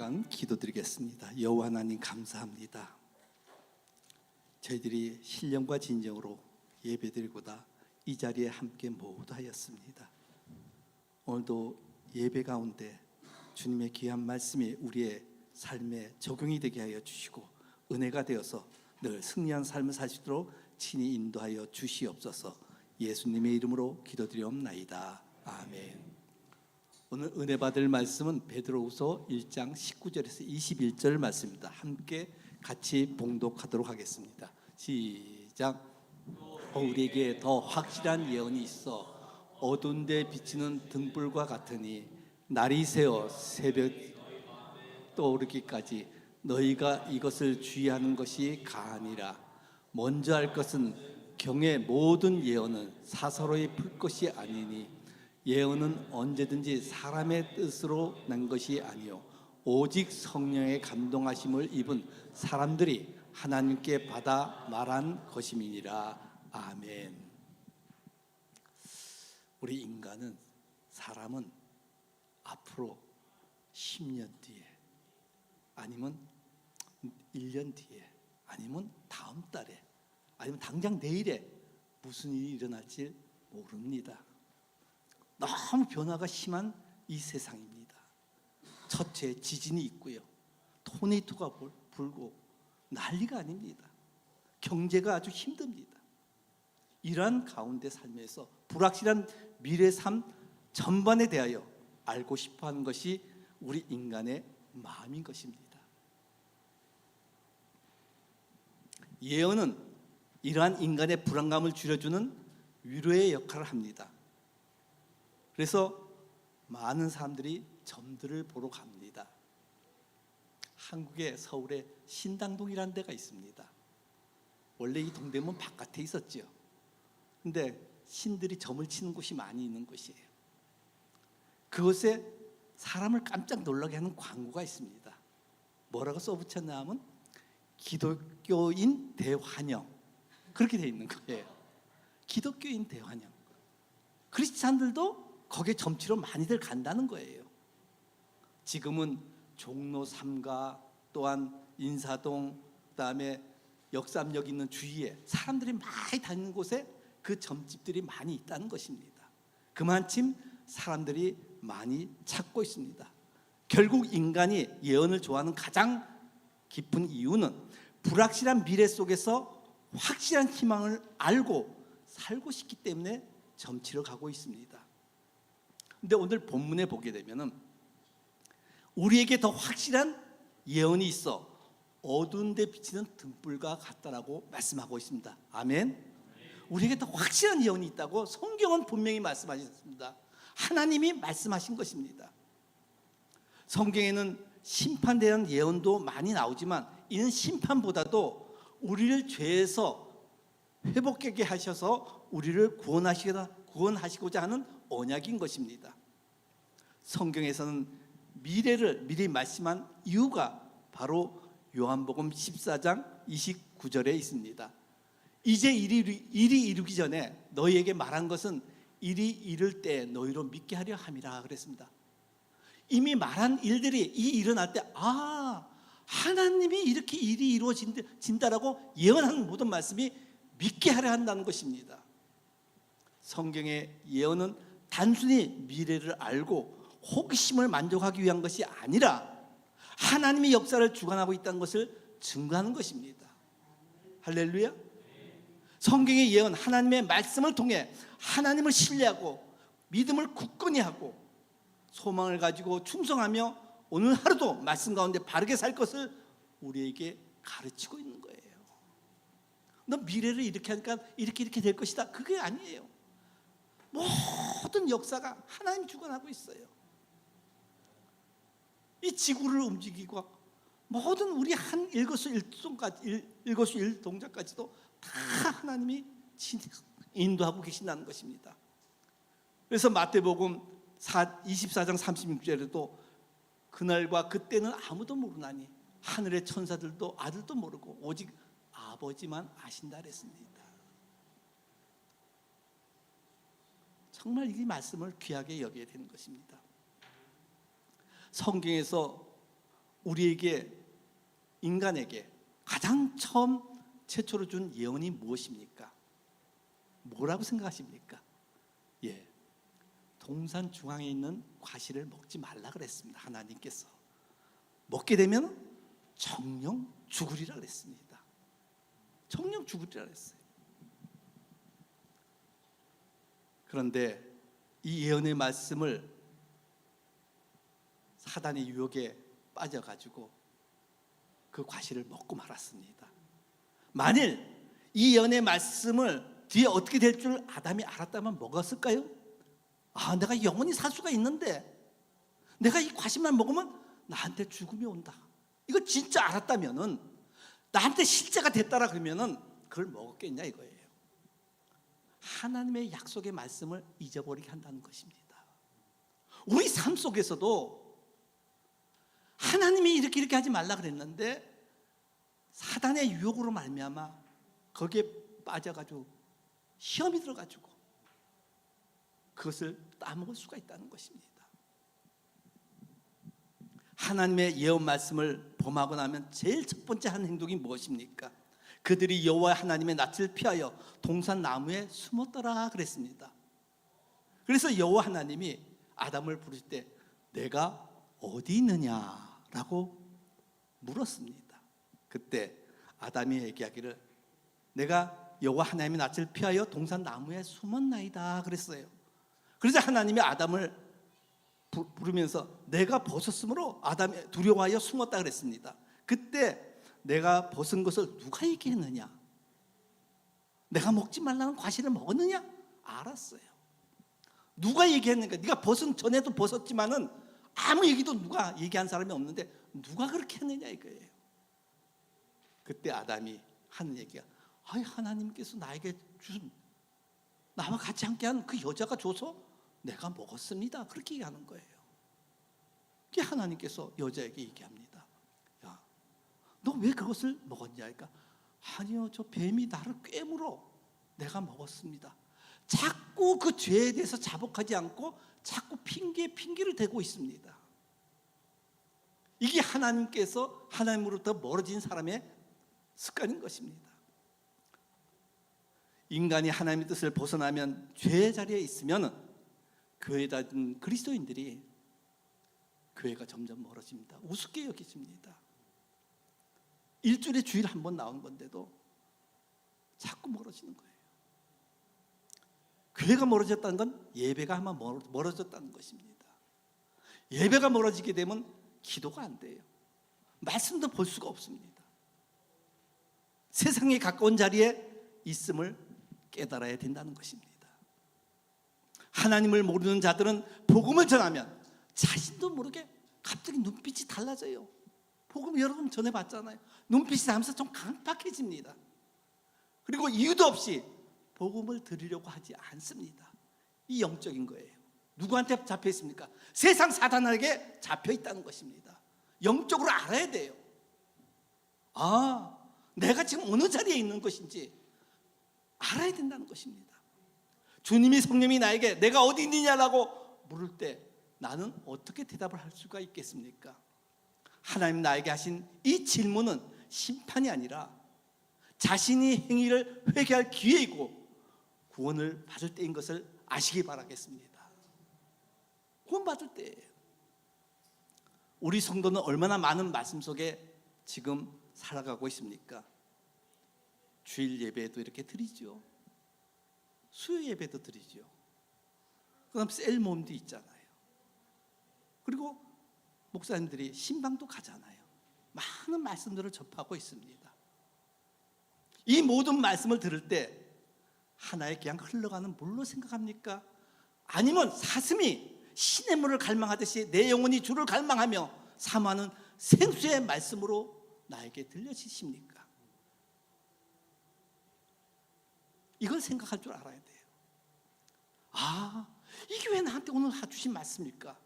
잠깐 기도드리겠습니다. 여호와 하나님 감사합니다. 저희들이 신령과 진정으로 예배드리고다 이 자리에 함께 모두 하였습니다. 오늘도 예배 가운데 주님의 귀한 말씀이 우리의 삶에 적용이 되게 하여 주시고 은혜가 되어서 늘 승리한 삶을 살 수 있도록 친히 인도하여 주시옵소서. 예수님의 이름으로 기도드리옵나이다. 아멘. 오늘 은혜 받을 말씀은 베드로후서 1장 19절에서 21절 말씀입니다. 함께 같이 봉독하도록 하겠습니다. 시작. 우리에게 더 확실한 예언이 있어 어두운 데 비치는 등불과 같으니 날이 새어 새벽 떠오르기까지 너희가 이것을 주의하는 것이 가하니라. 먼저 할 것은 경의 모든 예언은 사사로이 풀 것이 아니니 예언은 언제든지 사람의 뜻으로 난 것이 아니요 오직 성령의 감동하심을 입은 사람들이 하나님께 받아 말한 것임이니라. 아멘. 우리 인간은, 사람은 앞으로 10년 뒤에, 아니면 1년 뒤에, 아니면 다음 달에, 아니면 당장 내일에 무슨 일이 일어날지 모릅니다. 너무 변화가 심한 이 세상입니다. 첫째, 지진이 있고요, 토네이도가 불고 난리가 아닙니다. 경제가 아주 힘듭니다. 이러한 가운데 살면서 불확실한 미래 삶 전반에 대하여 알고 싶어하는 것이 우리 인간의 마음인 것입니다. 예언은 이러한 인간의 불안감을 줄여주는 위로의 역할을 합니다. 그래서 많은 사람들이 점들을 보러 갑니다. 한국의 서울에 신당동이라는 데가 있습니다. 원래 이 동대문 바깥에 있었죠. 근데 신들이 점을 치는 곳이 많이 있는 곳이에요. 그곳에 사람을 깜짝 놀라게 하는 광고가 있습니다. 뭐라고 써붙였나 하면 기독교인 대환영, 그렇게 돼 있는 거예요. 기독교인 대환영. 크리스찬들도 거기에 점치러 많이들 간다는 거예요. 지금은 종로 3가, 또한 인사동, 그다음에 역삼역 있는 주위에 사람들이 많이 다니는 곳에 그 점집들이 많이 있다는 것입니다. 그만큼 사람들이 많이 찾고 있습니다. 결국 인간이 예언을 좋아하는 가장 깊은 이유는 불확실한 미래 속에서 확실한 희망을 알고 살고 싶기 때문에 점치러 가고 있습니다. 근데 오늘 본문에 보게 되면은 우리에게 더 확실한 예언이 있어 어두운 데 비치는 등불과 같다라고 말씀하고 있습니다. 아멘. 우리에게 더 확실한 예언이 있다고 성경은 분명히 말씀하셨습니다. 하나님이 말씀하신 것입니다. 성경에는 심판에 대한 예언도 많이 나오지만 이는 심판보다도 우리를 죄에서 회복하게 하셔서 우리를 구원하시고자 하는 언약인 것입니다. 성경에서는 미래를 미리 말씀한 이유가 바로 요한복음 14장 29절에 있습니다. 이제 일이 이루기 전에 너희에게 말한 것은 일이 이를 때 너희로 믿게 하려 함이라 그랬습니다. 이미 말한 일들이 일어날 때 하나님이 이렇게 일이 이루어진다라고 예언하는 모든 말씀이 믿게 하려 한다는 것입니다. 성경의 예언은 단순히 미래를 알고 호기심을 만족하기 위한 것이 아니라 하나님의 역사를 주관하고 있다는 것을 증거하는 것입니다. 할렐루야. 성경의 예언, 하나님의 말씀을 통해 하나님을 신뢰하고 믿음을 굳건히 하고 소망을 가지고 충성하며 오늘 하루도 말씀 가운데 바르게 살 것을 우리에게 가르치고 있는 거예요. 너 미래를 이렇게 하니까 이렇게 될 것이다, 그게 아니에요. 모든 역사가 하나님 주관하고 있어요. 이 지구를 움직이고 모든 우리 한 일거수일동자까지도 다 하나님이 인도하고 계신다는 것입니다. 그래서 마태복음 24장 36절에도 그날과 그때는 아무도 모르나니 하늘의 천사들도 아들도 모르고 오직 아버지만 아신다 그랬습니다. 정말 이 말씀을 귀하게 여겨야 되는 것입니다. 성경에서 우리에게, 인간에게 가장 처음 최초로 준 예언이 무엇입니까? 뭐라고 생각하십니까? 예, 동산 중앙에 있는 과실을 먹지 말라 그랬습니다. 하나님께서 먹게 되면 정령 죽으리라 그랬습니다. 정령 죽으리라 그랬어요. 그런데 이 예언의 말씀을 사단의 유혹에 빠져가지고 그 과실을 먹고 말았습니다. 만일 이 예언의 말씀을 뒤에 어떻게 될 줄 아담이 알았다면 먹었을까요? 아, 내가 영원히 살 수가 있는데 내가 이 과실만 먹으면 나한테 죽음이 온다. 이거 진짜 알았다면은, 나한테 실제가 됐다라 그러면은 그걸 먹었겠냐 이거예요. 하나님의 약속의 말씀을 잊어버리게 한다는 것입니다. 우리 삶 속에서도 하나님이 이렇게 하지 말라 그랬는데 사단의 유혹으로 말미암아 거기에 빠져가지고 시험이 들어가지고 그것을 따먹을 수가 있다는 것입니다. 하나님의 예언 말씀을 범하고 나면 제일 첫 번째 한 행동이 무엇입니까? 그들이 여호와 하나님의 낯을 피하여 동산 나무에 숨었더라 그랬습니다. 그래서 여호와 하나님이 아담을 부르실 때 내가 어디 있느냐라고 물었습니다. 그때 아담이 얘기하기를 내가 여호와 하나님의 낯을 피하여 동산 나무에 숨었나이다 그랬어요. 그래서 하나님이 아담을 부르면서 내가 벗었으므로 아담이 두려워하여 숨었다 그랬습니다. 그때 내가 벗은 것을 누가 얘기했느냐? 내가 먹지 말라는 과실을 먹었느냐? 알았어요. 누가 얘기했는가? 네가 벗은 전에도 벗었지만은 아무 얘기도 누가 얘기한 사람이 없는데 누가 그렇게 했느냐 이거예요. 그때 아담이 하는 얘기가 아이, 하나님께서 나에게 준, 나와 같이 함께한 그 여자가 줘서 내가 먹었습니다. 그렇게 얘기하는 거예요. 그게 하나님께서 여자에게 얘기합니다. 야, 너 왜 그것을 먹었냐? 그러니까 아니요, 저 뱀이 나를 꿰물어 내가 먹었습니다. 자꾸 그 죄에 대해서 자복하지 않고 자꾸 핑계를 대고 있습니다. 이게 하나님께서, 하나님으로부터 멀어진 사람의 습관인 것입니다. 인간이 하나님의 뜻을 벗어나면 죄의 자리에 있으면 교회에 다니는 그리스도인들이 교회가 점점 멀어집니다. 우습게 여기집니다. 일주일에 주일 한 번 나오는 건데도 자꾸 멀어지는 거예요. 교회가 멀어졌다는 건 예배가 아마 멀어졌다는 것입니다. 예배가 멀어지게 되면 기도가 안 돼요. 말씀도 볼 수가 없습니다. 세상에 가까운 자리에 있음을 깨달아야 된다는 것입니다. 하나님을 모르는 자들은 복음을 전하면 자신도 모르게 갑자기 눈빛이 달라져요. 복음 여러분 전해봤잖아요. 눈빛이 하면서 좀 강팍해집니다. 그리고 이유도 없이 복음을 드리려고 하지 않습니다. 이 영적인 거예요. 누구한테 잡혀 있습니까? 세상 사단에게 잡혀 있다는 것입니다. 영적으로 알아야 돼요. 아, 내가 지금 어느 자리에 있는 것인지 알아야 된다는 것입니다. 주님이, 성령이 나에게 내가 어디 있느냐라고 물을 때 나는 어떻게 대답을 할 수가 있겠습니까? 하나님 나에게 하신 이 질문은 심판이 아니라 자신이 행위를 회개할 기회이고 구원을 받을 때인 것을 아시기 바라겠습니다. 구원 받을 때예요. 우리 성도는 얼마나 많은 말씀 속에 지금 살아가고 있습니까? 주일 예배도 이렇게 드리죠. 수요 예배도 드리죠. 그다음 셀모임도 있잖아요. 그리고 목사님들이 신방도 가잖아요. 많은 말씀들을 접하고 있습니다. 이 모든 말씀을 들을 때 하나의 그냥 흘러가는 물로 생각합니까? 아니면 사슴이 시냇물을 갈망하듯이 내 영혼이 주를 갈망하며 사모하는 생수의 말씀으로 나에게 들려지십니까? 이걸 생각할 줄 알아야 돼요. 아, 이게 왜 나한테 오늘 주신 말씀일까?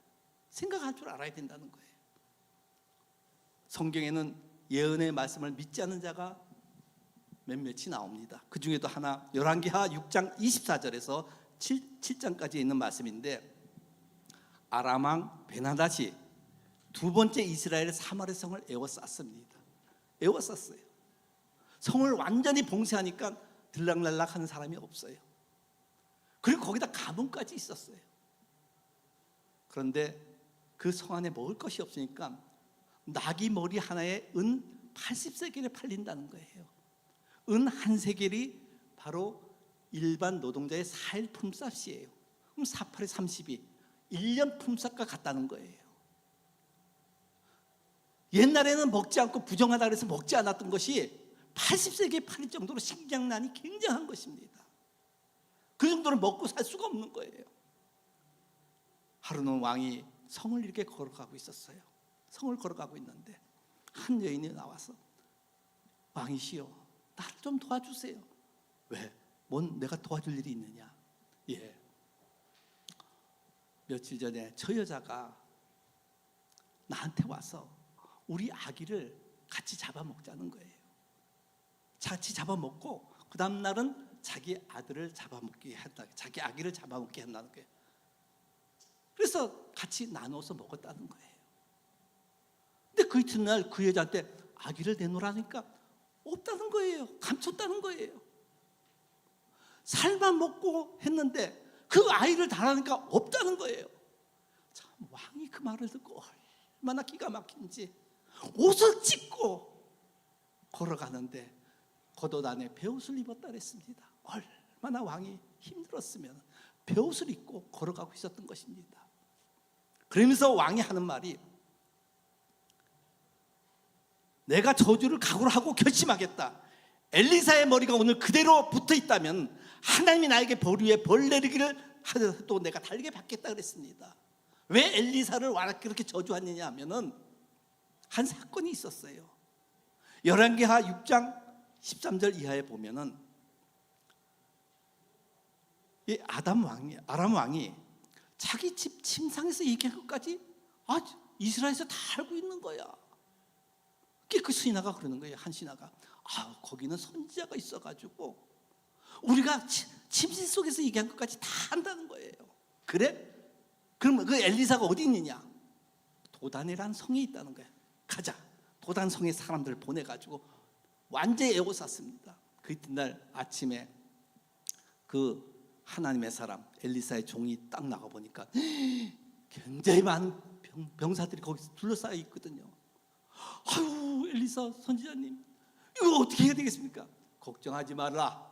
생각할 줄 알아야 된다는 거예요. 성경에는 예언의 말씀을 믿지 않는 자가 몇몇이 나옵니다. 그 중에도 하나, 열왕기하 6장 24절에서 7장까지 있는 말씀인데, 아람 왕 베나닷이 두 번째 이스라엘의 사마리 성을 에워쌌습니다. 에워쌌어요. 성을 완전히 봉쇄하니까 들락날락 하는 사람이 없어요. 그리고 거기다 가문까지 있었어요. 그런데 그 성 안에 먹을 것이 없으니까 나귀 머리 하나에 은 80세겔에 팔린다는 거예요. 은 한 세겔이 바로 일반 노동자의 4일 품삯이에요. 그럼 4, 8에 32, 1년 품삯과 같다는 거예요. 옛날에는 먹지 않고 부정하다 그래서 먹지 않았던 것이 80세기에 팔릴 정도로 식량난이 굉장한 것입니다. 그 정도로 먹고 살 수가 없는 거예요. 하루는 왕이 성을 이렇게 걸어가고 있었어요. 성을 걸어가고 있는데 한 여인이 나와서 왕이시여, 나를 좀 도와주세요. 왜? 뭔 내가 도와줄 일이 있느냐? 예. 며칠 전에 저 여자가 나한테 와서 우리 아기를 같이 잡아먹자는 거예요. 같이 잡아먹고 그 다음 날은 자기 아들을 잡아먹게 한다. 자기 아기를 잡아먹게 한다는 거예요. 그래서 같이 나눠서 먹었다는 거예요. 근데 그 이튿날 그 여자한테 아기를 내놓으라니까 없다는 거예요. 감췄다는 거예요. 살만 먹고 했는데 그 아이를 달라니까 없다는 거예요. 참, 왕이 그 말을 듣고 얼마나 기가 막힌지 옷을 찢고 걸어가는데 겉옷 안에 베옷을 입었다 그랬습니다. 얼마나 왕이 힘들었으면 베옷을 입고 걸어가고 있었던 것입니다. 그러면서 왕이 하는 말이, 내가 저주를 각오를 하고 결심하겠다. 엘리사의 머리가 오늘 그대로 붙어 있다면 하나님이 나에게 벌 위에 벌 내리기를 하더라도 내가 달게 받겠다 그랬습니다. 왜 엘리사를 그렇게 저주하느냐 하면은 한 사건이 있었어요. 열왕기하 6장 13절 이하에 보면은 이 아람 왕이 자기 집 침상에서 얘기한 것까지 이스라엘에서 다 알고 있는 거야. 그 신하가 그러는 거예요. 한 신하가 거기는 선지자가 있어가지고 우리가 침실 속에서 얘기한 것까지 다 안다는 거예요. 그래? 그러면 그 엘리사가 어디 있느냐? 도단이라는 성에 있다는 거예요. 가자. 도단 성에 사람들을 보내가지고 완전히 에워쌌습니다. 그 이튿날 아침에 그 하나님의 사람 엘리사의 종이 딱 나가보니까 굉장히 많은 병사들이 거기서 둘러싸여 있거든요. 아유, 엘리사 선지자님, 이거 어떻게 해야 되겠습니까? 걱정하지 말라.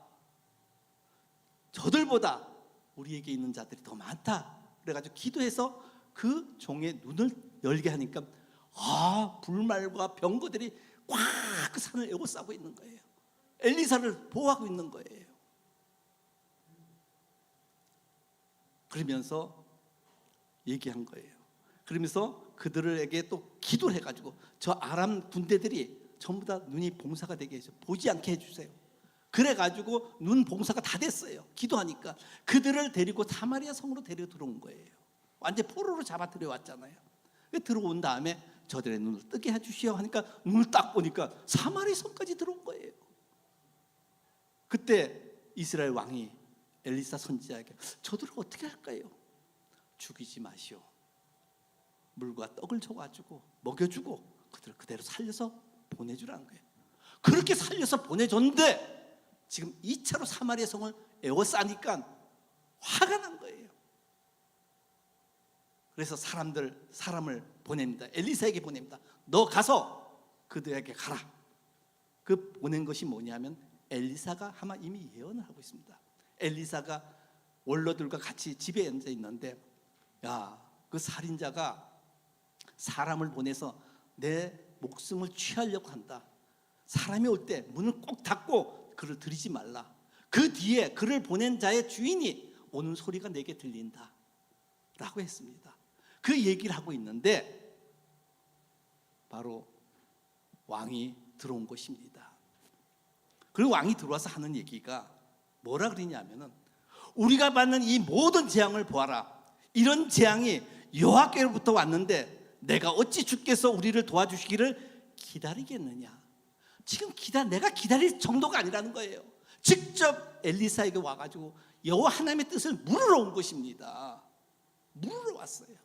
저들보다 우리에게 있는 자들이 더 많다. 그래가지고 기도해서 그 종의 눈을 열게 하니까 불말과 병거들이 꽉 그 산을 에워싸고 있는 거예요. 엘리사를 보호하고 있는 거예요. 그러면서 얘기한 거예요. 그러면서 그들에게 또 기도를 해가지고 저 아람 군대들이 전부 다 눈이 봉사가 되게 해서 보지 않게 해주세요. 그래가지고 눈 봉사가 다 됐어요. 기도하니까 그들을 데리고 사마리아 성으로 데려 들어온 거예요. 완전 포로로 잡아 들여왔잖아요. 들어온 다음에 저들의 눈을 뜨게 해주시오 하니까 눈을 딱 보니까 사마리아 성까지 들어온 거예요. 그때 이스라엘 왕이 엘리사 선지자에게 저들을 어떻게 할까요? 죽이지 마시오. 물과 떡을 줘가지고 먹여주고 그들을 그대로 살려서 보내주라는 거예요. 그렇게 살려서 보내줬는데 지금 2차로 사마리아 성을 에워싸니까 화가 난 거예요. 그래서 사람을 보냅니다. 엘리사에게 보냅니다. 너 가서 그들에게 가라. 그 보낸 것이 뭐냐면 엘리사가 아마 이미 예언을 하고 있습니다. 엘리사가 원로들과 같이 집에 앉아 있는데 그 살인자가 사람을 보내서 내 목숨을 취하려고 한다. 사람이 올 때 문을 꼭 닫고 그를 들이지 말라. 그 뒤에 그를 보낸 자의 주인이 오는 소리가 내게 들린다 라고 했습니다. 그 얘기를 하고 있는데 바로 왕이 들어온 것입니다. 그리고 왕이 들어와서 하는 얘기가 뭐라 그러냐면은 우리가 받는 이 모든 재앙을 보아라. 이런 재앙이 여호와께로부터 왔는데 내가 어찌 주께서 우리를 도와주시기를 기다리겠느냐. 지금 내가 기다릴 정도가 아니라는 거예요. 직접 엘리사에게 와가지고 여호와 하나님의 뜻을 물으러 온 것입니다. 물으러 왔어요.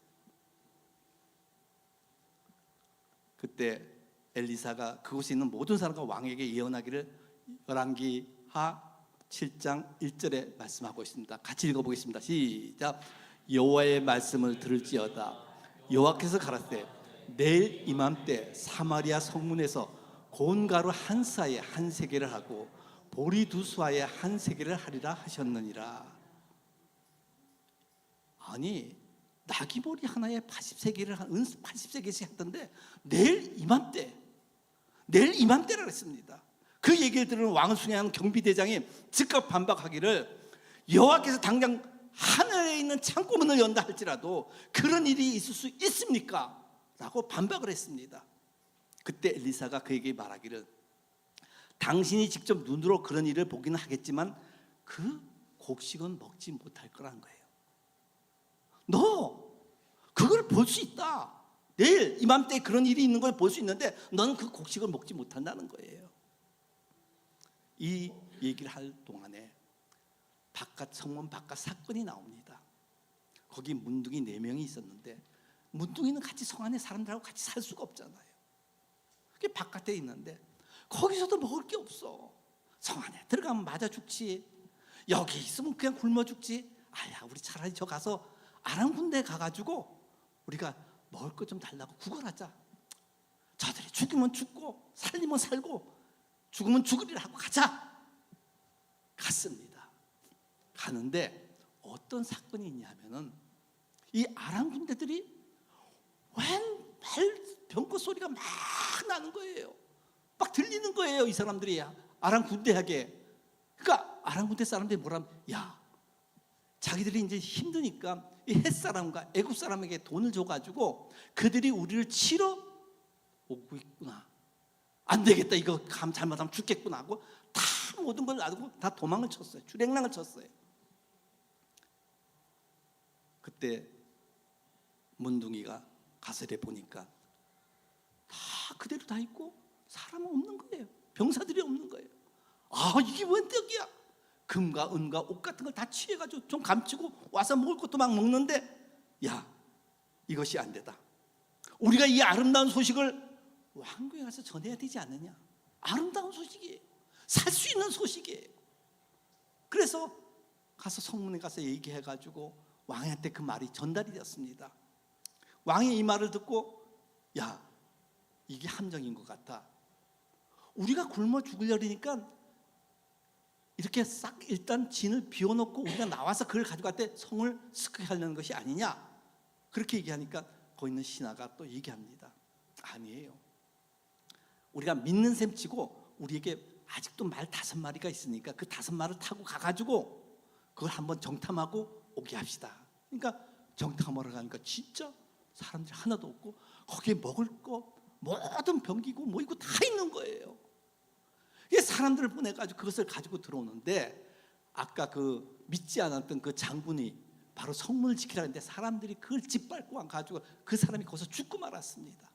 그때 엘리사가 그곳에 있는 모든 사람과 왕에게 예언하기를 열왕기하 7장 1절에 말씀하고 있습니다. 같이 읽어보겠습니다. 시작. 여호와의 말씀을 들을지어다. 여호와께서 가라사대 내일 이맘때 사마리아 성문에서 고운 가루 한 사에 한 세겔을 하고 보리 두 수아에 한 세겔을 하리라 하셨느니라. 아니 나귀보리 하나에 80세겔을 은 80세겔씩 했던데 내일 이맘때라 그랬습니다. 그 얘기를 들은 왕을 순회하는 경비대장이 즉각 반박하기를 여호와께서 당장 하늘에 있는 창고문을 연다 할지라도 그런 일이 있을 수 있습니까? 라고 반박을 했습니다. 그때 엘리사가 그에게 말하기를 당신이 직접 눈으로 그런 일을 보기는 하겠지만 그 곡식은 먹지 못할 거란 거예요. 너 그걸 볼 수 있다. 내일 이맘때 그런 일이 있는 걸 볼 수 있는데 너는 그 곡식을 먹지 못한다는 거예요. 이 얘기를 할 동안에 성문 바깥 사건이 나옵니다. 거기 문둥이 4명이 있었는데 문둥이는 같이 성 안에 사람들하고 같이 살 수가 없잖아요. 그게 바깥에 있는데 거기서도 먹을 게 없어. 성 안에 들어가면 맞아 죽지. 여기 있으면 그냥 굶어 죽지. 아야 우리 차라리 저 가서 아람 군대 가가지고 우리가 먹을 것 좀 달라고 구걸하자. 저들이 죽으면 죽고 살리면 살고 죽으면 죽으리라 하고 가자. 갔습니다. 가는데 어떤 사건이 있냐면은 이 아람 군대들이 웬 병거 소리가 막 나는 거예요. 막 들리는 거예요. 이 사람들이 아람 군대에게. 그러니까 아람 군대 사람들이 뭐라면 야 자기들이 이제 힘드니까 이 헷사람과 애굽 사람에게 돈을 줘가지고 그들이 우리를 치러 오고 있구나. 안 되겠다. 이거 잘못하면 죽겠구나 하고 다 모든 걸 놔두고 다 도망을 쳤어요. 주랭랑을 쳤어요. 그때 문둥이가 가설에 보니까 다 그대로 다 있고 사람은 없는 거예요. 병사들이 없는 거예요. 아 이게 웬 떡이야. 금과 은과 옷 같은 걸 다 취해가지고 좀 감추고 와서 먹을 것도 막 먹는데 야 이것이 안 되다. 우리가 이 아름다운 소식을 왕궁에 가서 전해야 되지 않느냐. 아름다운 소식이에요. 살 수 있는 소식이에요. 그래서 가서 성문에 가서 얘기해가지고 왕한테 그 말이 전달이 되었습니다. 왕이 이 말을 듣고 야 이게 함정인 것 같다. 우리가 굶어 죽으려니까 이렇게 싹 일단 진을 비워놓고 우리가 나와서 그걸 가져갈 때 성을 습격하려는 것이 아니냐. 그렇게 얘기하니까 거기 있는 신하가 또 얘기합니다. 아니에요. 우리가 믿는 셈 치고 우리에게 아직도 말 5마리가 있으니까 그 5마리를 타고 가가지고 그걸 한번 정탐하고 오게 합시다. 그러니까 정탐하러 가니까 진짜 사람들이 하나도 없고 거기에 먹을 거 모든 병기고 뭐이고 다 있는 거예요. 이게 사람들을 보내가지고 그것을 가지고 들어오는데 아까 그 믿지 않았던 그 장군이 바로 성문을 지키라 했는데 사람들이 그걸 짓밟고 와가지고 그 사람이 거기서 죽고 말았습니다.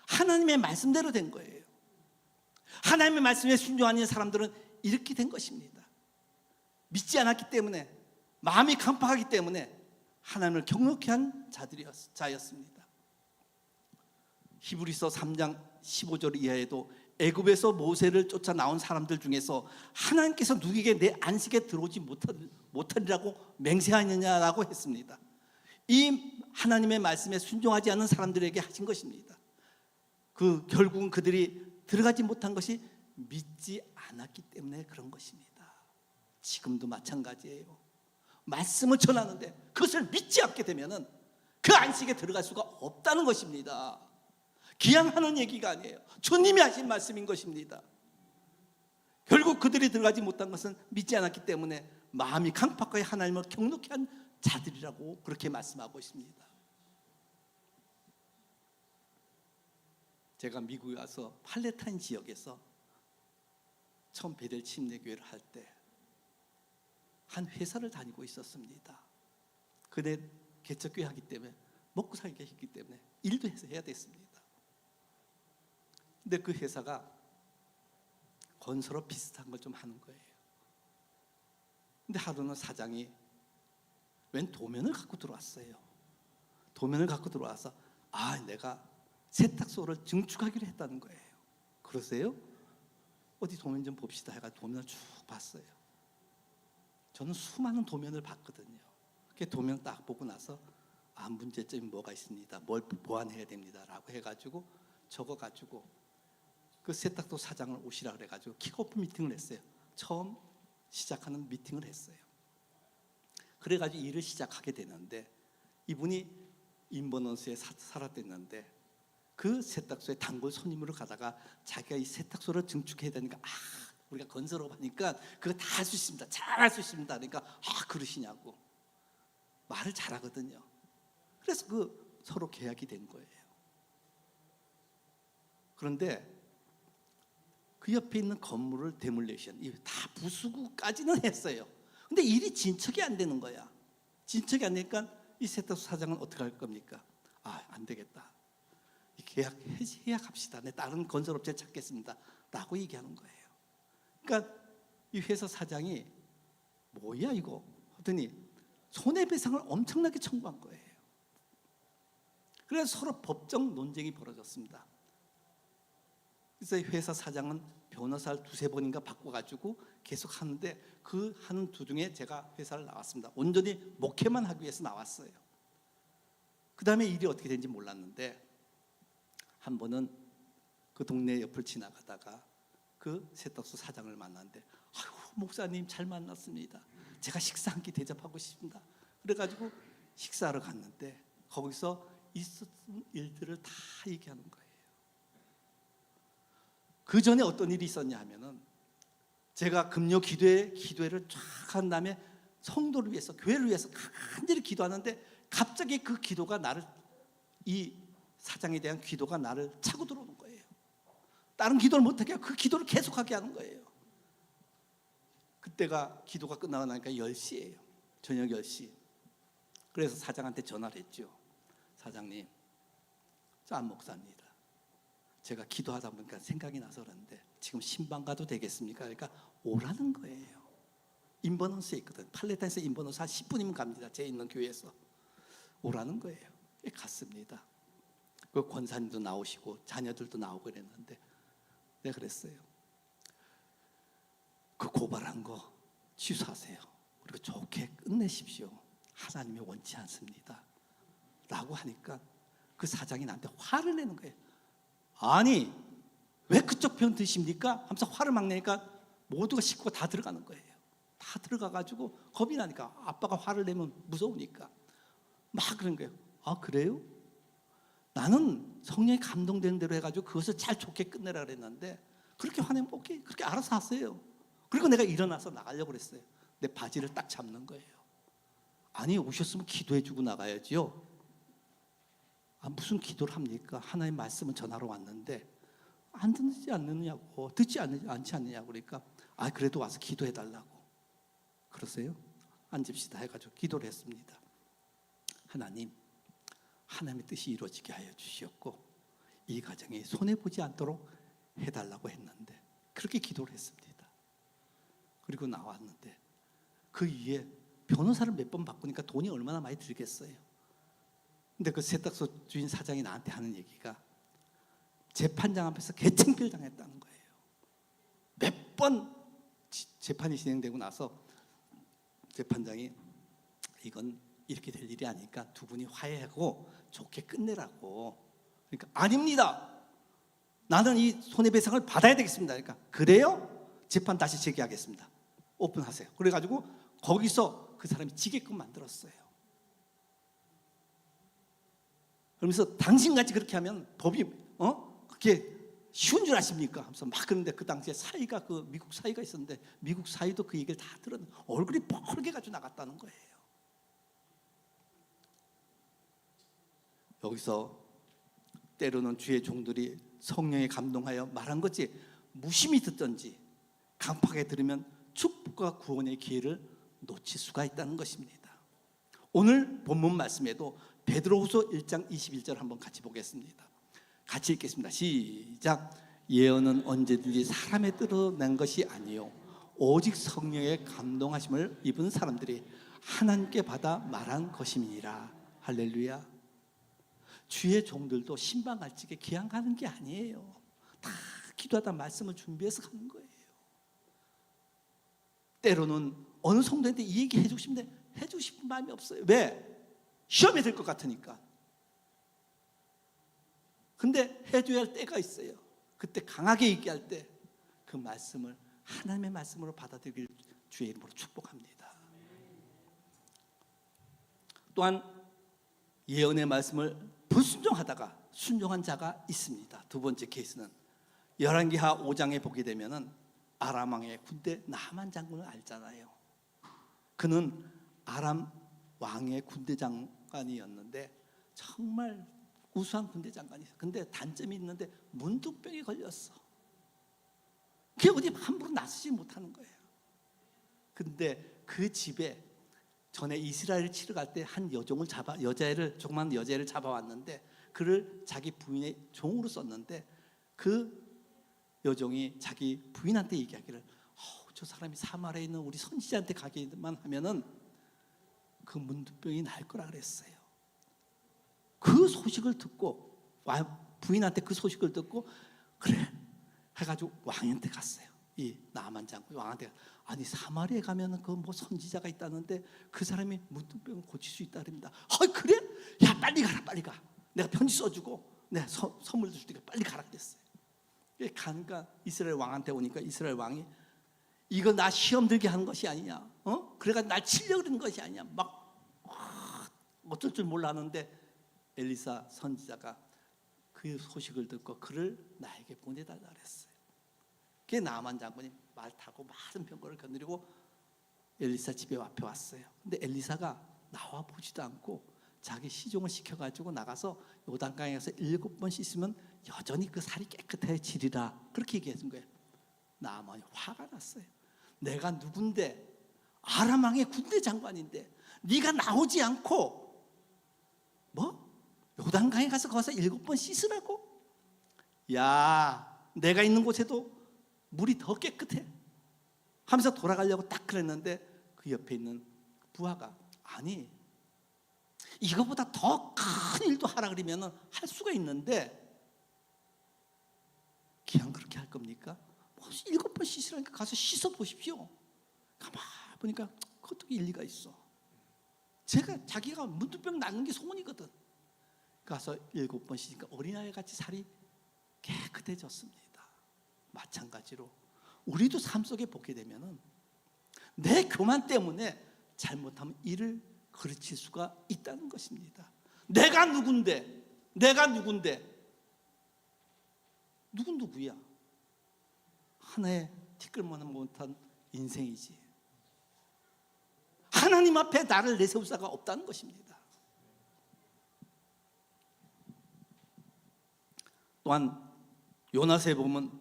하나님의 말씀대로 된 거예요. 하나님의 말씀에 순종하는 사람들은 이렇게 된 것입니다. 믿지 않았기 때문에 마음이 강팍하기 때문에 하나님을 경외케 한 자였습니다. 히브리서 3장 15절 이하에도 애굽에서 모세를 쫓아 나온 사람들 중에서 하나님께서 누구에게 내 안식에 들어오지 못하리라고 맹세하느냐라고 했습니다. 이 하나님의 말씀에 순종하지 않는 사람들에게 하신 것입니다. 그 결국은 그들이 들어가지 못한 것이 믿지 않았기 때문에 그런 것입니다. 지금도 마찬가지예요. 말씀을 전하는데 그것을 믿지 않게 되면은 그 안식에 들어갈 수가 없다는 것입니다. 그냥 하는 얘기가 아니에요. 주님이 하신 말씀인 것입니다. 결국 그들이 들어가지 못한 것은 믿지 않았기 때문에 마음이 강팍하게 하나님을 경노케 한 자들이라고 그렇게 말씀하고 있습니다. 제가 미국에 와서 팔레타인 지역에서 처음 베델 침례교회를 할 때 한 회사를 다니고 있었습니다. 그때 개척교회 하기 때문에 먹고 살기 했기 때문에 일도 해야 됐습니다. 근데 그 회사가 건설업 비슷한 걸 좀 하는 거예요. 근데 하루는 사장이 웬 도면을 갖고 들어왔어요. 도면을 갖고 들어와서 내가 세탁소를 증축하기로 했다는 거예요. 그러세요? 어디 도면 좀 봅시다 해가 도면을 쭉 봤어요. 저는 수많은 도면을 봤거든요. 그 도면 딱 보고 나서 문제점이 뭐가 있습니다. 뭘 보완해야 됩니다. 라고 해가지고 적어가지고 그 세탁소 사장을 오시라 그래가지고 킥오프 미팅을 했어요. 처음 시작하는 미팅을 했어요. 그래가지고 일을 시작하게 되는데 이분이 인버넌스에 살았댔는데 그 세탁소에 단골 손님으로 가다가 자기가 이 세탁소를 증축해야 되니까 우리가 건설업하니까 그거 다 할 수 있습니다. 잘 할 수 있습니다. 그러니까 그러시냐고 말을 잘하거든요. 그래서 서로 계약이 된 거예요. 그런데 그 옆에 있는 건물을 데몰레이션 다 부수고까지는 했어요. 근데 일이 진척이 안 되는 거야. 진척이 안 되니까 이 세탁소 사장은 어떻게 할 겁니까? 안 되겠다. 계약합시다. 내 다른 건설업체 찾겠습니다. 라고 얘기하는 거예요. 그러니까 이 회사 사장이 뭐야 이거 하더니 손해배상을 엄청나게 청구한 거예요. 그래서 서로 법정 논쟁이 벌어졌습니다. 그래서 회사 사장은 변호사를 두세 번인가 바꿔가지고 계속 하는데 그 하는 도중에 제가 회사를 나왔습니다. 온전히 목회만 하기 위해서 나왔어요. 그 다음에 일이 어떻게 되는지 몰랐는데 한 번은 그 동네 옆을 지나가다가 그 세탁소 사장을 만났는데 목사님 잘 만났습니다. 제가 식사 한 끼 대접하고 싶습니다. 그래가지고 식사하러 갔는데 거기서 있었던 일들을 다 얘기하는 거예요. 그 전에 어떤 일이 있었냐 하면은 제가 금요 기도회를 쫙 한 다음에 성도를 위해서 교회를 위해서 간절히 기도하는데 갑자기 그 기도가 이 사장에 대한 기도가 나를 차고 들어오는 거예요. 다른 기도를 못하게 하고 그 기도를 계속하게 하는 거예요. 그때가 기도가 끝나고 나니까 10시예요. 저녁 10시. 그래서 사장한테 전화를 했죠. 사장님, 저 안 목사입니다. 제가 기도하다 보니까 생각이 나서 그러는데 지금 신방 가도 되겠습니까? 그러니까 오라는 거예요. 인버넌스에 있거든. 팔레타인에서 인버넌스 한 10분이면 갑니다. 제 있는 교회에서. 오라는 거예요. 갔습니다. 그 권사님도 나오시고 자녀들도 나오고 그랬는데 내가 그랬어요. 그 고발한 거 취소하세요. 그리고 좋게 끝내십시오. 하나님이 원치 않습니다. 라고 하니까 그 사장이 나한테 화를 내는 거예요. 아니 왜 그쪽 편 드십니까? 하면서 화를 막 내니까 모두가 식구가 다 들어가는 거예요. 다 들어가가지고 겁이 나니까 아빠가 화를 내면 무서우니까 막 그런 거예요. 그래요? 나는 성령이 감동되는 대로 해가지고 그것을 잘 좋게 끝내라 그랬는데 그렇게 화내면 오케이 그렇게 알아서 하세요. 그리고 내가 일어나서 나가려고 그랬어요. 내 바지를 딱 잡는 거예요. 아니 오셨으면 기도해주고 나가야지요. 무슨 기도를 합니까? 하나님 말씀은 전하러 왔는데 안 듣지 않느냐고 듣지 않지 않느냐고 그러니까 그래도 와서 기도해달라고. 그러세요? 앉읍시다 해가지고 기도를 했습니다. 하나님의 뜻이 이루어지게 하여 주시었고 이 가정이 손해보지 않도록 해달라고 했는데 그렇게 기도를 했습니다. 그리고 나왔는데 그 이후에 변호사를 몇 번 바꾸니까 돈이 얼마나 많이 들겠어요. 근데 그 세탁소 주인 사장이 나한테 하는 얘기가 재판장 앞에서 개창피를 당했다는 거예요. 몇 번 재판이 진행되고 나서 재판장이 이건 이렇게 될 일이 아니니까 두 분이 화해하고 좋게 끝내라고. 그러니까 아닙니다. 나는 이 손해배상을 받아야 되겠습니다. 그러니까 그래요? 재판 다시 재개하겠습니다. 오픈하세요. 그래가지고 거기서 그 사람이 지게끔 만들었어요. 그러면서 당신같이 그렇게 하면 법이 그게 쉬운 줄 아십니까? 하면서 막 그런데 그 당시에 사이가 미국 사이가 있었는데 미국 사이도 그 얘기를 다 들었는데 얼굴이 뻘게 가지고 나갔다는 거예요. 여기서 때로는 주의 종들이 성령에 감동하여 말한 것이 무심히 듣든지 강팍하게 들으면 축복과 구원의 기회를 놓칠 수가 있다는 것입니다. 오늘 본문 말씀에도 베드로후서 1장 21절 한번 같이 보겠습니다. 같이 읽겠습니다. 시작. 예언은 언제든지 사람의 뜻으로 난 것이 아니요 오직 성령의 감동하심을 입은 사람들이 하나님께 받아 말한 것임이니라. 할렐루야. 주의 종들도 신방 갈 적에 기한 가는 게 아니에요. 다 기도하다 말씀을 준비해서 가는 거예요. 때로는 어느 성도한테 이 얘기 해주고 싶은데 해주고 싶은 마음이 없어요. 왜? 시험에 들 것 같으니까. 근데 해줘야 할 때가 있어요. 그때 강하게 얘기할 때 그 말씀을 하나님의 말씀으로 받아들이길 주의 이름으로 축복합니다. 또한 예언의 말씀을 불순종하다가 순종한 자가 있습니다. 두 번째 케이스는 열왕기하 5장에 보게 되면은 아람 왕의 군대 나만 장군을 알잖아요. 그는 아람 왕의 군대 장관이었는데 정말 우수한 군대 장관이었어요. 근데 단점이 있는데 문둥병에 걸렸어. 그게 어디 함부로 나서지 못하는 거예요. 근데 그 집에 전에 이스라엘을 치러 갈 때 한 조그만 여자를 잡아왔는데 그를 자기 부인의 종으로 썼는데 그 여종이 자기 부인한테 얘기하기를 저 사람이 사마리아에 있는 우리 선지자한테 가기만 하면은 그 문둥병이 날 거라 그랬어요. 그 소식을 듣고 부인한테 그 소식을 듣고 그래 해가지고 왕한테 갔어요. 이 나만 장군 왕한테 아니 사마리아에 가면은 그 뭐 선지자가 있다는데 그 사람이 문둥병을 고칠 수 있다랍니다. 그래? 야 빨리 가라 빨리 가. 내가 편지 써주고 내가 선물도 줄 테니까 빨리 가라 그랬어요. 가니까 이스라엘 왕한테 오니까 이스라엘 왕이 이거 나 시험 들게 하는 것이 아니냐? 그래가 날 치려고 그러는 것이 아니냐? 막 어쩔 줄 몰랐는데 엘리사 선지자가 그 소식을 듣고 그를 나에게 보내달라 그랬어요. 그게 나만 장군이 말 타고 많은 병거를 거느리고 엘리사 집에 앞에 왔어요. 근데 엘리사가 나와 보지도 않고 자기 시종을 시켜가지고 나가서 요단강에서 7번 씻으면 여전히 그 살이 깨끗해지리라 그렇게 얘기했던 거예요. 나만이 화가 났어요. 내가 누군데 아람 왕의 군대 장관인데 네가 나오지 않고 뭐? 요단강에 가서 거기서 7번 씻으라고? 야 내가 있는 곳에도 물이 더 깨끗해 하면서 돌아가려고 딱 그랬는데 그 옆에 있는 부하가 아니 이거보다 더 큰 일도 하라 그러면 할 수가 있는데 그냥 그렇게 할 겁니까? 7번 씻으라니까 가서 씻어 보십시오. 가만 보니까 그것도 일리가 있어. 자기가 문둥병 낫는 게 소원이거든. 가서 7번 씻으니까 어린아이 같이 살이 깨끗해졌습니다. 마찬가지로 우리도 삶 속에 보게 되면은 내 교만 때문에 잘못하면 일을 그르칠 수가 있다는 것입니다. 내가 누군데 누군 누구야? 하나의 티끌모는 못한 인생이지. 하나님 앞에 나를 내세울 자가 없다는 것입니다. 또한 요나서에 보면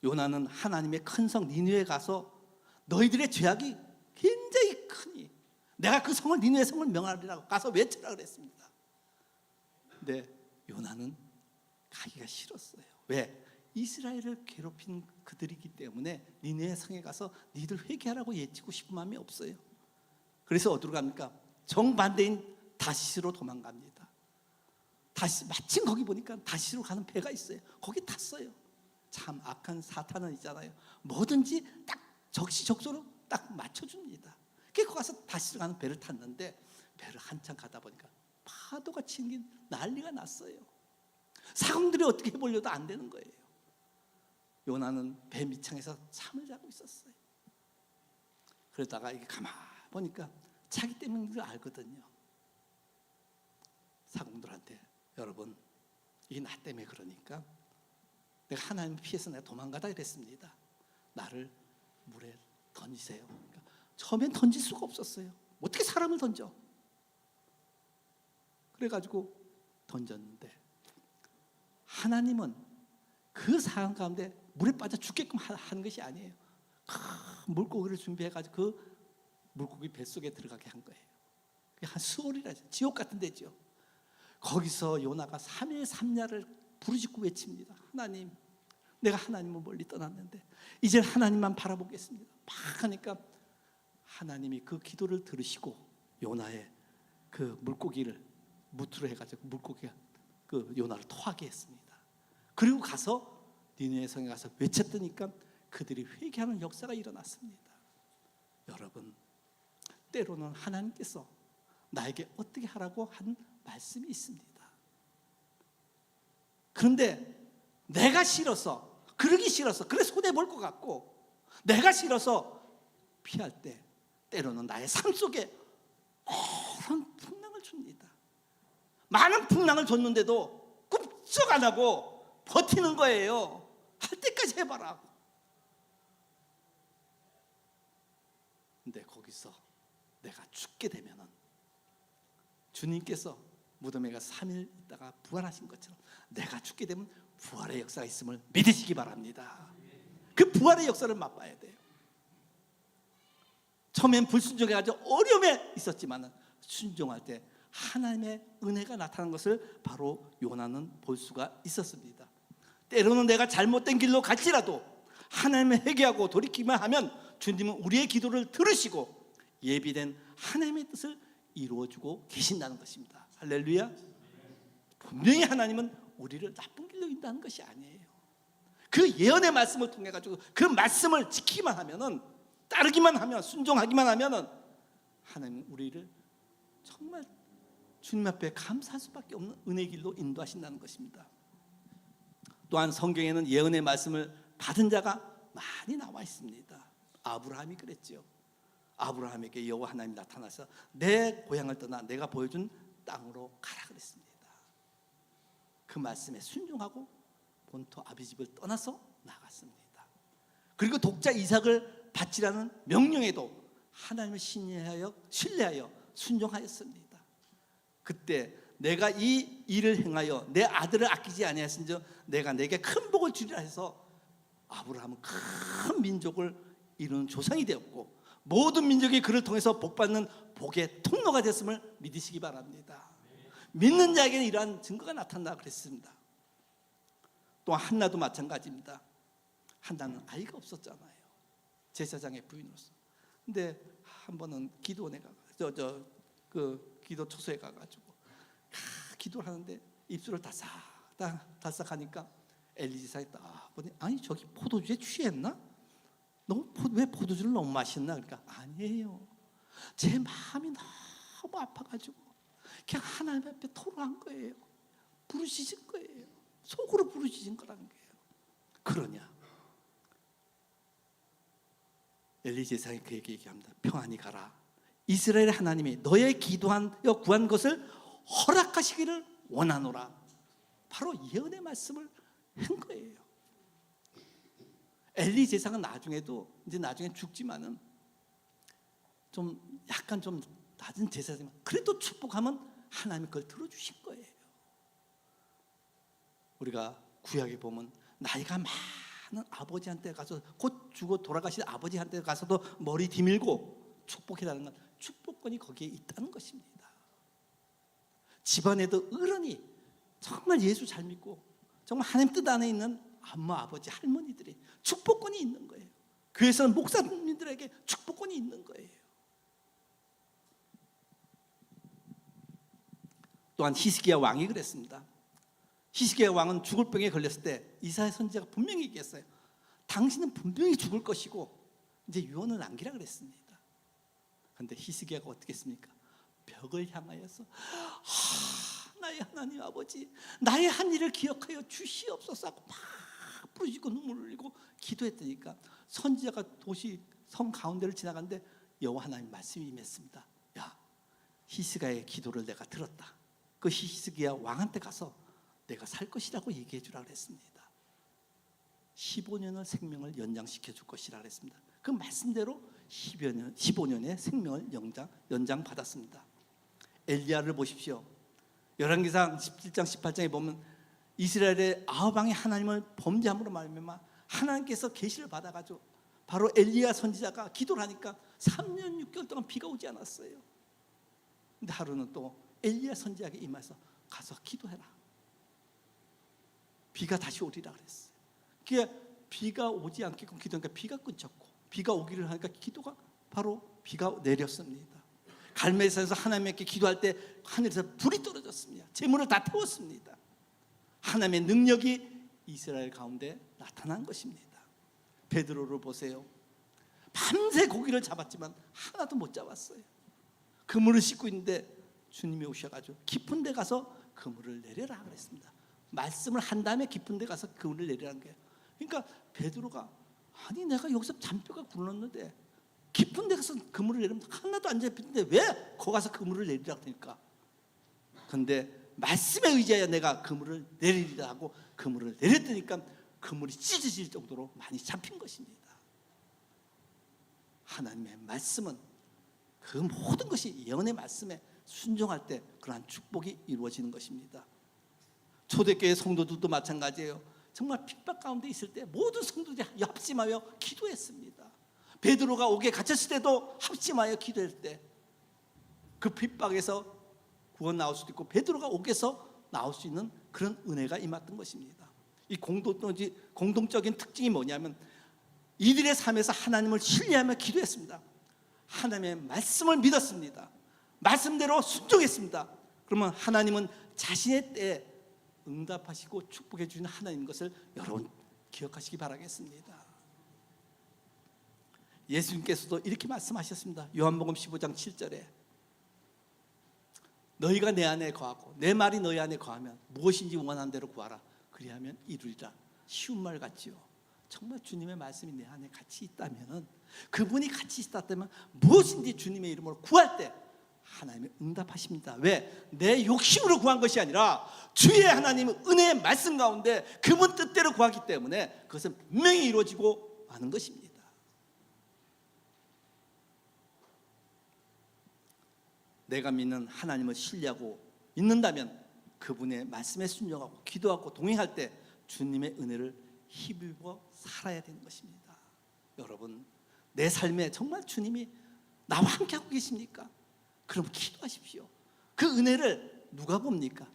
요나는 하나님의 큰 성 니느웨에 가서 너희들의 죄악이 굉장히 크니 내가 그 성을 니느웨 성을 명하리라고 가서 외쳐라 그랬습니다. 근데 요나는 가기가 싫었어요. 왜? 이스라엘을 괴롭힌 그들이기 때문에 니느웨 성에 가서 니들 회개하라고 외치고 싶은 마음이 없어요. 그래서 어디로 갑니까? 정반대인 다시스로 도망갑니다. 마침 거기 보니까 다시스로 가는 배가 있어요. 거기 탔어요. 참 악한 사탄은 있잖아요. 뭐든지 딱 적시적소로 딱 맞춰줍니다. 그래서 가서 다시스로 가는 배를 탔는데 배를 한참 가다 보니까 파도가 치는 난리가 났어요. 사공들이 어떻게 해보려도 안 되는 거예요. 요나는 배 밑창에서 잠을 자고 있었어요. 그러다가 이게 가만 보니까 자기 때문인 줄 알거든요. 사공들한테 여러분 이게 나 때문에 그러니까 내가 하나님을 피해서 내가 도망가다 이랬습니다. 나를 물에 던지세요. 그러니까 처음엔 던질 수가 없었어요. 어떻게 사람을 던져? 그래가지고 던졌는데 하나님은 그 상황 가운데 물에 빠져 죽게끔 하는 것이 아니에요. 큰 물고기를 준비해가지고 그 물고기 뱃속에 들어가게 한 거예요. 그게 한 수월이라 지옥 같은 데죠. 거기서 요나가 3일 3야를 부르짖고 외칩니다. 하나님, 내가 하나님을 멀리 떠났는데 이제 하나님만 바라보겠습니다. 막 하니까 하나님이 그 기도를 들으시고 요나의 그 물고기를 무트로 해가지고 물고기가 그 요나를 토하게 했습니다. 그리고 가서 니느웨 성에 가서 외쳤더니까 그들이 회개하는 역사가 일어났습니다. 여러분, 때로는 하나님께서 나에게 어떻게 하라고 한 말씀이 있습니다. 그런데 내가 싫어서, 그러기 싫어서, 그래 손해볼 것 같고 내가 싫어서 피할 때 때로는 나의 삶 속에 오랜 풍랑을 줍니다. 많은 풍랑을 줬는데도 꿈쩍 안 하고 버티는 거예요. 할 때까지 해봐라. 근데 거기서 내가 죽게 되면은 주님께서 무덤에 가서 3일 있다가 부활하신 것처럼 내가 죽게 되면 부활의 역사가 있음을 믿으시기 바랍니다. 그 부활의 역사를 맛봐야 돼요. 처음엔 불순종해가지고 어려움에 있었지만 순종할 때 하나님의 은혜가 나타난 것을 바로 요나는 볼 수가 있었습니다. 때로는 내가 잘못된 길로 갈지라도 하나님을 회개하고 돌이키기만 하면 주님은 우리의 기도를 들으시고 예비된 하나님의 뜻을 이루어주고 계신다는 것입니다. 할렐루야. 분명히 하나님은 우리를 나쁜 길로 인도하는 것이 아니에요. 그 예언의 말씀을 통해 가지고 그 말씀을 지키기만 하면은, 따르기만 하면, 순종하기만 하면은 하나님은 우리를 정말 주님 앞에 감사할 수밖에 없는 은혜의 길로 인도하신다는 것입니다. 또한 성경에는 예언의 말씀을 받은 자가 많이 나와 있습니다. 아브라함이 그랬죠. 아브라함에게 여호와 하나님이 나타나서 내 고향을 떠나 내가 보여준 땅으로 가라 그랬습니다. 그 말씀에 순종하고 본토 아비 집을 떠나서 나갔습니다. 그리고 독자 이삭을 바치라는 명령에도 하나님을 신뢰하여 순종하였습니다. 그때 내가 이 일을 행하여 내 아들을 아끼지 아니하신즉 내가 내게 큰 복을 주리라 해서 아브라함은 큰 민족을 이루는 조상이 되었고 모든 민족이 그를 통해서 복받는 복의 통로가 됐음을 믿으시기 바랍니다. 믿는 자에게는 이러한 증거가 나타난다 그랬습니다. 또 한나도 마찬가지입니다. 한나는 아이가 없었잖아요. 제사장의 부인으로서. 근데 한 번은 기도원에 가서 기도 초소에 가가지고 기도를 하는데 입술을 다싹 하니까 엘리사가 딱 보니 아니 저기 포도주에 취했나? 왜 포도주를 너무 마셨나? 그러니까 아니에요. 제 마음이 너무 아파가지고 그냥 하나님 앞에 토로한 거예요. 부르짖은 거예요. 속으로 부르짖은 거라는 거예요. 그러냐? 엘리 제사장이 그에게 얘기합니다. 평안히 가라. 이스라엘 하나님이 너의 기도하여 구한 것을 허락하시기를 원하노라. 바로 예언의 말씀을 한 거예요. 엘리 제사장은 나중에 죽지만은 좀 약간 좀 낮은 제사지만 그래도 축복하면 하나님이 그걸 들어주신 거예요. 우리가 구약에 보면 나이가 많은 아버지한테 가서 곧 죽어 돌아가신 아버지한테 가서도 머리 디밀고 축복해달라는 건 축복권이 거기에 있다는 것입니다. 집안에도 어른이 정말 예수 잘 믿고 정말 하나님 뜻 안에 있는 엄마, 아버지, 할머니들이 축복권이 있는 거예요. 교회에서는 목사님들에게 축복권이 있는 거예요. 또한 히스기야 왕이 그랬습니다. 히스기야 왕은 죽을 병에 걸렸을 때 이사야 선지자가 분명히 얘기했어요. 당신은 분명히 죽을 것이고 이제 유언을 남기라 그랬습니다. 그런데 히스기야가 어떻게 했습니까? 벽을 향하여서 나의 하나님 아버지, 나의 한 일을 기억하여 주시옵소서 하고 막 부르짖고 눈물을 흘리고 기도했더니까 선지자가 성 가운데를 지나가는데 여호와 하나님 말씀이 임했습니다. 야, 히스기야의 기도를 내가 들었다. 그 히스기야 왕한테 가서 내가 살 것이라고 얘기해 주라 그랬습니다. 15년의 생명을 연장시켜 줄 것이라 그랬습니다. 그 말씀대로 15년의 생명을 연장 받았습니다. 엘리야를 보십시오. 열왕기상 17장 18장에 보면 이스라엘의 9왕이 하나님을 범죄함으로 말미암아 하나님께서 계시를 받아가지고 바로 엘리야 선지자가 기도를 하니까 3년 6개월 동안 비가 오지 않았어요. 근데 하루는 또 엘리야 선지자에게 임해서 가서 기도해라. 비가 다시 오리라 그랬어요. 그게 비가 오지 않게끔 기도하니까 비가 끊겼고 비가 오기를 하니까 비가 내렸습니다. 갈멜산에서 하나님께 기도할 때 하늘에서 불이 떨어졌어요. 이루어졌습니다. 재물을 다 태웠습니다. 하나님의 능력이 이스라엘 가운데 나타난 것입니다. 베드로를 보세요. 밤새 고기를 잡았지만 하나도 못 잡았어요. 그물을 씻고 있는데 주님이 오셔가지고 깊은 데 가서 그물을 내려라 그랬습니다. 말씀을 한 다음에 깊은 데 가서 그물을 내리라는 거예요. 그러니까 베드로가 아니 내가 여기서 잔뼈가 굴렀는데 깊은 데 가서 그물을 내리면 하나도 안 잡히는데 왜 거기 가서 그물을 내리라고 하니까, 근데 말씀에 의지하여 내가 그물을 내리리라 하고 그물을 내렸더니까 그물이 찢어질 정도로 많이 잡힌 것입니다. 하나님의 말씀은 그 모든 것이 예언의 말씀에 순종할 때 그러한 축복이 이루어지는 것입니다. 초대교회 성도들도 마찬가지예요. 정말 핍박 가운데 있을 때 모든 성도들이 합심하여 기도했습니다. 베드로가 옥에 갇혔을 때도 합심하여 기도할 때 그 핍박에서 구원 나올 수도 있고 베드로가 옥에서 나올 수 있는 그런 은혜가 임했던 것입니다. 이 공동적인 특징이 뭐냐면 이들의 삶에서 하나님을 신뢰하며 기도했습니다. 하나님의 말씀을 믿었습니다. 말씀대로 순종했습니다. 그러면 하나님은 자신의 때에 응답하시고 축복해 주시는 하나님인 것을 여러분 기억하시기 바라겠습니다. 예수님께서도 이렇게 말씀하셨습니다. 요한복음 15장 7절에 너희가 내 안에 거하고 내 말이 너희 안에 거하면 무엇인지 원하는 대로 구하라 그리하면 이루리라. 쉬운 말 같지요. 정말 주님의 말씀이 내 안에 같이 있다면, 그분이 같이 있다면 무엇인지 주님의 이름으로 구할 때 하나님이 응답하십니다. 왜? 내 욕심으로 구한 것이 아니라 주의 하나님의 은혜의 말씀 가운데 그분 뜻대로 구하기 때문에 그것은 분명히 이루어지고 마는 것입니다. 내가 믿는 하나님을 신뢰하고 믿는다면 그분의 말씀에 순종하고 기도하고 동행할 때 주님의 은혜를 힘입어 살아야 되는 것입니다. 여러분, 내 삶에 정말 주님이 나와 함께하고 계십니까? 그럼 기도하십시오. 그 은혜를 누가 봅니까?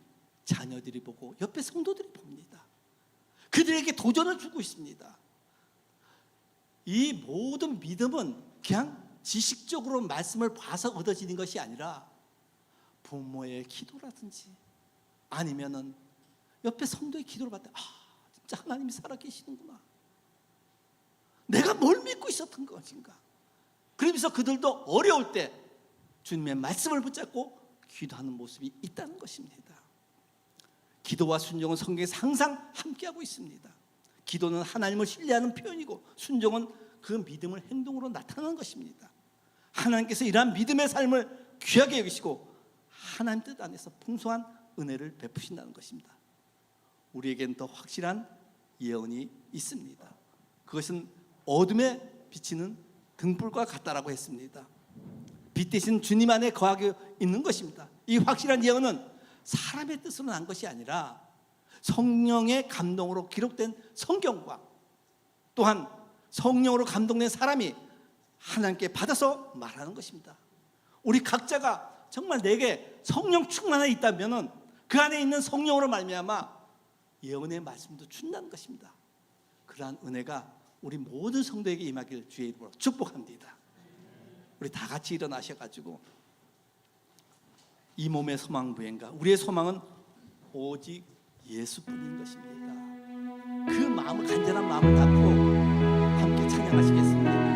자녀들이 보고 옆에 성도들이 봅니다. 그들에게 도전을 주고 있습니다. 이 모든 믿음은 그냥 지식적으로 말씀을 봐서 얻어지는 것이 아니라 부모의 기도라든지 아니면은 옆에 성도의 기도를 받다, 진짜 하나님이 살아계시는구나, 내가 뭘 믿고 있었던 것인가. 그러면서 그들도 어려울 때 주님의 말씀을 붙잡고 기도하는 모습이 있다는 것입니다. 기도와 순종은 성경에서 항상 함께하고 있습니다. 기도는 하나님을 신뢰하는 표현이고 순종은 그 믿음을 행동으로 나타나는 것입니다. 하나님께서 이러한 믿음의 삶을 귀하게 여기시고 하나님 뜻 안에서 풍성한 은혜를 베푸신다는 것입니다. 우리에겐 더 확실한 예언이 있습니다. 그것은 어둠에 비치는 등불과 같다라고 했습니다. 빛 대신 주님 안에 거하게 있는 것입니다. 이 확실한 예언은 사람의 뜻으로 난 것이 아니라 성령의 감동으로 기록된 성경과 또한 성령으로 감동된 사람이 하나님께 받아서 말하는 것입니다. 우리 각자가 정말 내게 성령 충만에 있다면 그 안에 있는 성령으로 말미암아 예언의 말씀도 준다는 것입니다. 그러한 은혜가 우리 모든 성도에게 임하길 주의 이름으로 축복합니다. 우리 다 같이 일어나셔가지고 이 몸의 소망 부행가, 우리의 소망은 오직 예수뿐인 것입니다. 그 마음을, 간절한 마음을 갖고 함께 찬양하시겠습니다.